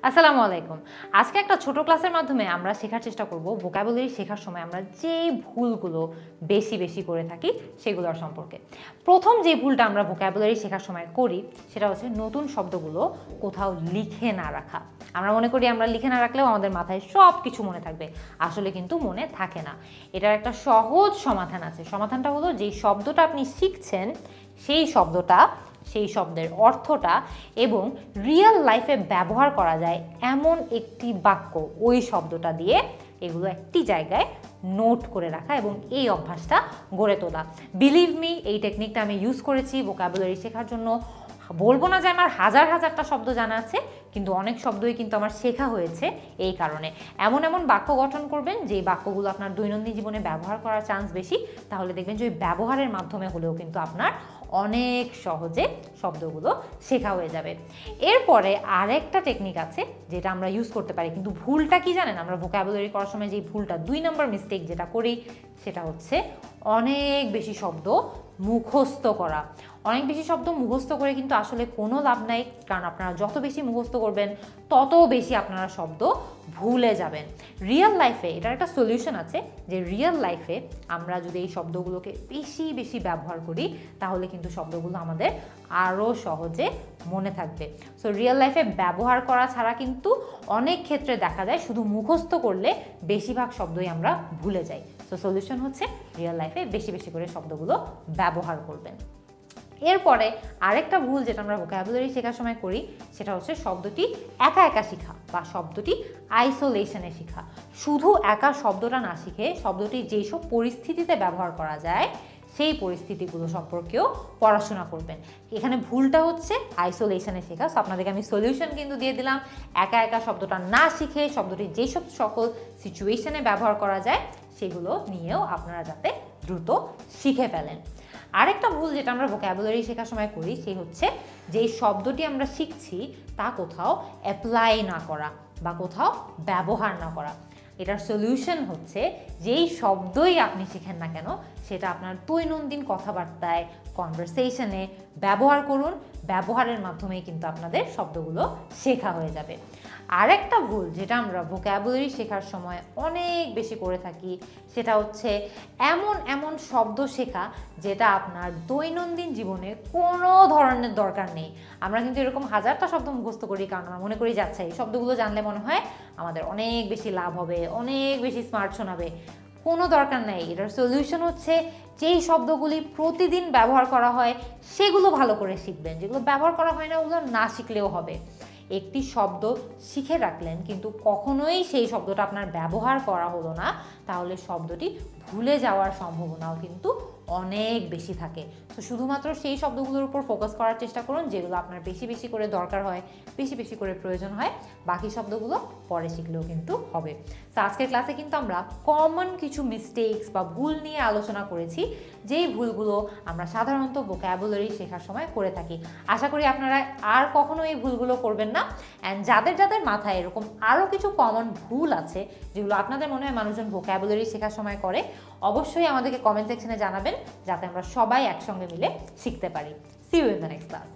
আসসালামু আলাইকুম। আজকে একটা ছোট ক্লাসের মাধ্যমে আমরা শেখার চেষ্টা করব ভোকাবুলারি শেখার সময় আমরা যে ভুলগুলো বেশি করে থাকি সেগুলোর সম্পর্কে। প্রথম যে ভুলটা আমরা ভোকাবুলারি শেখার সময় করি সেটা হচ্ছে নতুন শব্দগুলো কোথাও লিখে না রাখা। আমরা মনে করি আমরা লিখে না রাখলেও আমাদের মাথায় সব কিছু মনে থাকবে, আসলে কিন্তু মনে থাকে না। এটার একটা সহজ সমাধান আছে। সমাধানটা হলো যেই শব্দটা আপনি শিখছেন সেই শব্দের অর্থটা এবং রিয়েল লাইফে ব্যবহার করা যায় এমন একটি বাক্য ওই শব্দটা দিয়ে এগুলো একটি জায়গায় নোট করে রাখা এবং এই অভ্যাসটা গড়ে তোলা। বিলিভ মি, এই টেকনিকটা আমি ইউজ করেছি ভোকাবুলারি শেখার জন্য। বলবো না যে আমার হাজারটা শব্দ জানা আছে, কিন্তু অনেক শব্দই কিন্তু আমার শেখা হয়েছে এই কারণে। এমন বাক্য গঠন করবেন যে বাক্যগুলো আপনার দৈনন্দিন জীবনে ব্যবহার করার চান্স বেশি, তাহলে দেখবেন যে ওই ব্যবহারের মাধ্যমে হলেও কিন্তু আপনার অনেক সহজে শব্দগুলো শেখা হয়ে যাবে। এরপরে আরেকটা টেকনিক আছে যেটা আমরা ইউজ করতে পারি, কিন্তু ভুলটা কি জানেন? আমরা ভোকাবুলারি করার সময় যে ভুলটা 2 নম্বর মিস্টেক যেটা করি সেটা হচ্ছে অনেক বেশি শব্দ মুখস্থ করা। অনেক বেশি শব্দ মুখস্থ করে কিন্তু আসলে কোনো লাভ নাই, কারণ আপনারা যত বেশি মুখস্থ করবেন তত বেশি আপনারা শব্দ ভুলে যাবেন। রিয়েল লাইফে এটার একটা সলিউশন আছে, যে রিয়েল লাইফে আমরা যদি এই শব্দগুলোকে বেশি ব্যবহার করি তাহলে কিন্তু শব্দগুলো আমাদের আরও সহজে মনে থাকবে। সো রিয়েল লাইফে ব্যবহার করা ছাড়া কিন্তু অনেক ক্ষেত্রে দেখা যায় শুধু মুখস্থ করলে বেশিরভাগ শব্দই আমরা ভুলে যাই। সো সলিউশন হচ্ছে রিয়েল লাইফে বেশি করে শব্দগুলো ব্যবহার করবেন। এরপরে আরেকটা ভুল যেটা আমরা ভোকাবুলারি শেখার সময় করি সেটা হচ্ছে শব্দটি একা শেখা বা শব্দটি আইসোলেশনে শেখা। শুধু একা শব্দটা না শিখে শব্দটি যেসব পরিস্থিতিতে ব্যবহার করা যায় সেই পরিস্থিতিগুলো সম্পর্কেও পড়াশোনা করবেন। এখানে ভুলটা হচ্ছে আইসোলেশনে শেখা। সো আপনাদেরকে আমি সলিউশন কিন্তু দিয়ে দিলাম, একা শব্দটা না শিখে শব্দটি যেসব সকল সিচুয়েশনে ব্যবহার করা যায় সেগুলো নিয়েও আপনারা যাতে দ্রুত শিখে ফেলেন। আরেকটা ভুল যেটা আমরা ভোকাবুলারি শেখার সময় করি সেই হচ্ছে যে শব্দটি আমরা শিখছি তা কোথাও অ্যাপ্লাই না করা বা কোথাও ব্যবহার না করা। এটার সলিউশন হচ্ছে যেই শব্দই আপনি শিখেন না কেন সেটা আপনার দৈনন্দিন কথাবার্তায় কনভারসেশনে ব্যবহার করুন। ব্যবহারের মাধ্যমেই কিন্তু আপনাদের শব্দগুলো শেখা হয়ে যাবে। আরেকটা ভুল যেটা আমরা ভোকাবুলারি শেখার সময় অনেক বেশি করে থাকি সেটা হচ্ছে এমন শব্দ শেখা যেটা আপনার দৈনন্দিন জীবনে কোনো ধরনের দরকার নেই। আমরা কিন্তু এরকম হাজারটা শব্দ মুখস্থ করি কারণ আমরা মনে করি যাচ্ছে এই শব্দগুলো জানলে মনে হয় আমাদের অনেক বেশি লাভ হবে, অনেক বেশি স্মার্ট শোনাবে। কোনো দরকার নেই। এটার সলিউশন হচ্ছে যেই শব্দগুলি প্রতিদিন ব্যবহার করা হয় সেগুলো ভালো করে শিখবেন, যেগুলো ব্যবহার করা হয় না ওগুলো না শিখলেও হবে। একটি শব্দ শিখে রাখলেন কিন্তু কখনোই সেই শব্দটা আপনার ব্যবহার করা হলো না, তাহলে শব্দটি ভুলে যাওয়ার সম্ভাবনাও কিন্তু অনেক বেশি থাকে। তো শুধুমাত্র সেই শব্দগুলোর উপর ফোকাস করার চেষ্টা করুন যেগুলো আপনার বেশি করে দরকার হয়, বেশি করে প্রয়োজন হয়। বাকি শব্দগুলো পরে শিখলেও কিন্তু হবে। তো আজকের ক্লাসে কিন্তু আমরা কমন কিছু মিস্টেকস বা ভুল নিয়ে আলোচনা করেছি, যেই ভুলগুলো আমরা সাধারণত ভোকাবুলারি শেখার সময় করে থাকি। আশা করি আপনারা আর কখনো এই ভুলগুলো করবেন না। অ্যান্ড যাদের মাথায় এরকম আরও কিছু কমন ভুল আছে যেগুলো আপনাদের মনে হয় মানুষজন ভোকাবুলারি শেখার সময় করে, অবশ্যই আমাদেরকে কমেন্ট সেকশনে জানাবেন যাতে আমরা সবাই একসঙ্গে মিলে শিখতে পারি। See you in the next class.